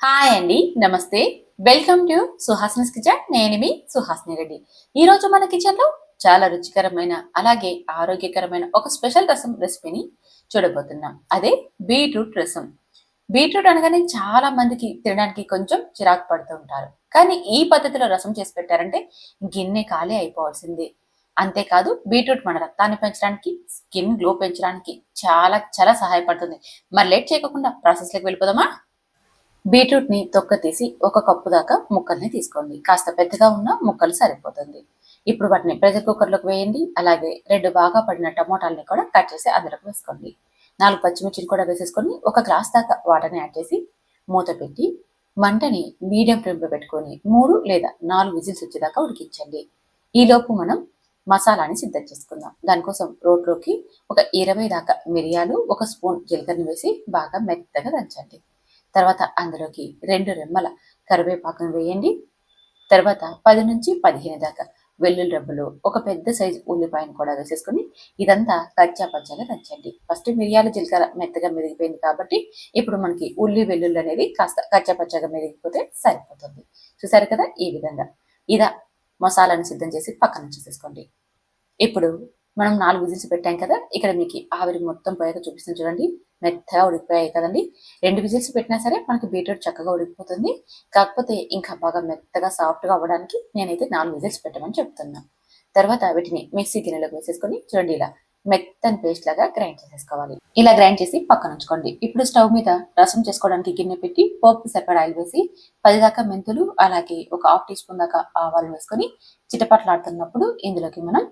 Hi అండి, నమస్తే. Welcome to Suhasini's kitchen. నేను మీ సుహాస్ని రెడ్డి. ఈ రోజు మన కిచెన్ లో చాలా రుచికరమైన అలాగే ఆరోగ్యకరమైన ఒక స్పెషల్ రసం రెసిపీని చూడబోతున్నాం. అదే బీట్రూట్ రసం. బీట్రూట్ అనగానే చాలా మందికి తినడానికి కొంచెం చిరాకు పడుతూ ఉంటారు. కానీ ఈ పద్ధతిలో రసం చేసి పెట్టారంటే గిన్నె ఖాళీ అయిపోవాల్సిందే. అంతేకాదు బీట్రూట్ మన రక్తాన్ని పెంచడానికి, స్కిన్ గ్లో పెంచడానికి చాలా చాలా సహాయపడుతుంది. మరి లేట్ చేయకుండా ప్రాసెస్లోకి వెళ్ళిపోదామా? బీట్రూట్ ని తొక్క తీసి ఒక కప్పు దాకా ముక్కల్ని తీసుకోండి. కాస్త పెద్దగా ఉన్న ముక్కలు సరిపోతుంది. ఇప్పుడు వాటిని ప్రెషర్ కుక్కర్లోకి వేయండి. అలాగే 2 బాగా పడిన టమోటాలని కూడా కట్ చేసి అందులోకి వేసుకోండి. 4 పచ్చిమిర్చిని కూడా వేసేసుకొని ఒక గ్లాస్ దాకా వాటర్ని యాడ్ చేసి మూత పెట్టి మంటని మీడియం ఫ్లేమ్లో పెట్టుకొని 3 లేదా 4 విజిల్స్ వచ్చేదాకా ఉడికించండి. ఈలోపు మనం మసాలాని సిద్ధం చేసుకుందాం. దానికోసం రోట్లోకి ఒక 20 దాకా మిరియాలు, 1 స్పూన్ జీలకర్రని వేసి బాగా మెత్తగా దంచండి. తర్వాత అందులోకి 2 రెమ్మల కరివేపాకును వేయండి. తర్వాత 10 నుంచి 15 దాకా వెల్లుల్లి రెబ్బలు, ఒక పెద్ద సైజు ఉల్లిపాయను కూడా వేసేసుకొని ఇదంతా కచ్చా పచ్చగా దంచండి. ఫస్ట్ మిరియాలు జీలకర్ర మెత్తగా మెదిగిపోయింది కాబట్టి ఇప్పుడు మనకి ఉల్లి వెల్లుల్లి అనేది కాస్త కచ్చా పచ్చగా మెదిగిపోతే సరిపోతుంది. చూసారు కదా, ఈ విధంగా ఇదా మసాలాను సిద్ధం చేసి పక్కన చేసేసుకోండి. ఇప్పుడు మనం 4 విజిల్స్ పెట్టాం కదా, ఇక్కడ మీకు ఆవిరి మొత్తం పోయాక చూపిస్తాను చూడండి. మెత్తగా ఉడికిపోయాయి కదండి. 2 విజిల్స్ పెట్టినా సరే మనకి బీట్రూట్ చక్కగా ఉడికిపోతుంది. కాకపోతే ఇంకా బాగా మెత్తగా సాఫ్ట్గా అవ్వడానికి నేనైతే 4 విజిల్స్ పెట్టమని చెప్తున్నాను. తర్వాత వీటిని మిక్సీ గిన్నెలోకి వేసేసుకొని చూడండి, ఇలా మెత్తని పేస్ట్ లాగా గ్రైండ్ చేసేసుకోవాలి. ఇలా గ్రైండ్ చేసి పక్కన ఉంచుకోండి. ఇప్పుడు స్టవ్ మీద రసం చేసుకోవడానికి గిన్నె పెట్టి పోపు సరిపడా ఆయిల్ వేసి 10 దాకా మెంతులు అలాగే ఒక హాఫ్ టీ స్పూన్ దాకా ఆవాలు వేసుకొని చిటపట్లాడుతున్నప్పుడు ఇందులోకి మనం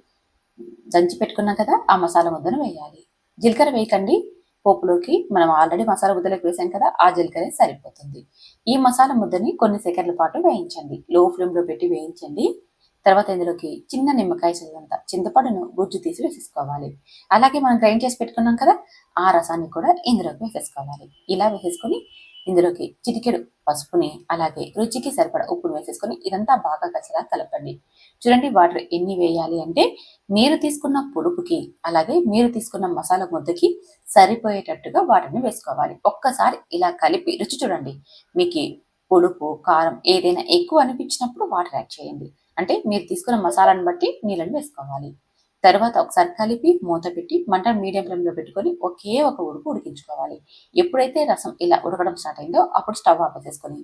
దంచి పెట్టుకున్నాం కదా, ఆ మసాలా ముద్దను వేయాలి. జీలకర్ర వేయకండి, పోపులోకి మనం ఆల్రెడీ మసాలా ముద్దలోకి వేసాం కదా, ఆ జీలకర్ర సరిపోతుంది. ఈ మసాలా ముద్దని కొన్ని సెకండ్ల పాటు వేయించండి. లో ఫ్లేమ్లో పెట్టి వేయించండి. తర్వాత ఇందులోకి చిన్న నిమ్మకాయ సైజంతా చింతపండును గుజ్జు తీసి వేసేసుకోవాలి. అలాగే మనం గ్రైండ్ చేసి పెట్టుకున్నాం కదా, ఆ రసాన్ని కూడా ఇందులోకి వేసేసుకోవాలి. ఇలా వేసేసుకొని ఇందులోకి చిటికెడు పసుపుని అలాగే రుచికి సరిపడా ఉప్పును వేసేసుకొని ఇదంతా బాగా కలిసేలా కలపండి. చూడండి, వాటర్ ఎన్ని వేయాలి అంటే మీరు తీసుకున్న పొడుపుకి అలాగే మీరు తీసుకున్న మసాలా ముద్దకి సరిపోయేటట్టుగా వాటిని వేసుకోవాలి. ఒక్కసారి ఇలా కలిపి రుచి చూడండి. మీకు పులుపు కారం ఏదైనా ఎక్కువ అనిపించినప్పుడు వాటర్ యాడ్ చేయండి. అంటే మీరు తీసుకున్న మసాలాను బట్టి నీళ్ళని వేసుకోవాలి. తర్వాత ఒకసారి కలిపి మూత పెట్టి మంట మీడియం ఫ్లేమ్లో పెట్టుకొని ఒకే ఒక ఉడుకు ఉడికించుకోవాలి. ఎప్పుడైతే రసం ఇలా ఉడకడం స్టార్ట్ అయిందో అప్పుడు స్టవ్ ఆపేసేసుకొని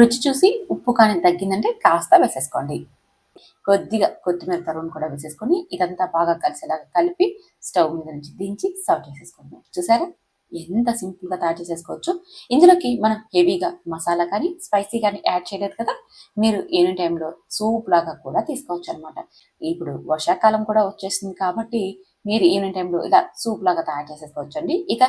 రుచి చూసి ఉప్పు కానీ తగ్గిందంటే కాస్త వేసేసుకోండి. కొద్దిగా కొత్తిమీర తరుగును కూడా వేసేసుకొని ఇదంతా బాగా కలిసేలాగా కలిపి స్టవ్ మీద నుంచి దించి సర్వ్ చేసేసుకోండి. చూసారా, ఎంత సింపుల్గా తయారు చేసేసుకోవచ్చు. ఇందులోకి మనం హెవీగా మసాలా కానీ స్పైసీ కానీ యాడ్ చేయలేదు కదా, మీరు ఈవినింగ్ టైంలో సూప్ లాగా కూడా తీసుకోవచ్చు అనమాట. ఇప్పుడు వర్షాకాలం కూడా వచ్చేసింది కాబట్టి మీరు ఈవినింగ్ టైంలో ఇలా సూప్ లాగా తయారు చేసేసుకోవచ్చు అండి. ఇక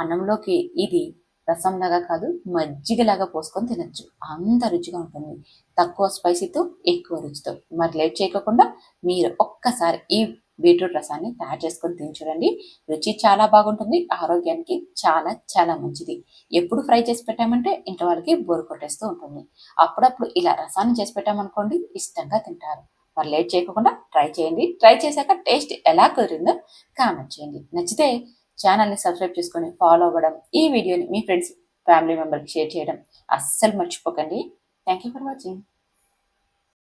అన్నంలోకి ఇది రసంలాగా కాదు, మజ్జిగలాగా పోసుకొని తినచ్చు. అంత రుచిగా ఉంటుంది. తక్కువ స్పైసీతో ఎక్కువ రుచితో. మరి లేట్ చేయకుండా మీరు ఒక్కసారి ఈ బీట్రూట్ రసాన్ని తయారు చేసుకొని తిని చూడండి. రుచి చాలా బాగుంటుంది. ఆరోగ్యానికి చాలా చాలా మంచిది. ఎప్పుడు ఫ్రై చేసి పెట్టామంటే ఇంట్లో వాళ్ళకి బోరు కొట్టేస్తూ ఉంటుంది. అప్పుడప్పుడు ఇలా రసాన్ని చేసి పెట్టామనుకోండి, ఇష్టంగా తింటారు. మరి లేట్ చేయకుండా ట్రై చేయండి. ట్రై చేశాక టేస్ట్ ఎలా కుదిరిందో కామెంట్ చేయండి. నచ్చితే ఛానల్ని సబ్స్క్రైబ్ చేసుకొని ఫాలో అవ్వడం, ఈ వీడియోని మీ ఫ్రెండ్స్ ఫ్యామిలీ మెంబర్కి షేర్ చేయడం అస్సలు మర్చిపోకండి. Thank you for watching.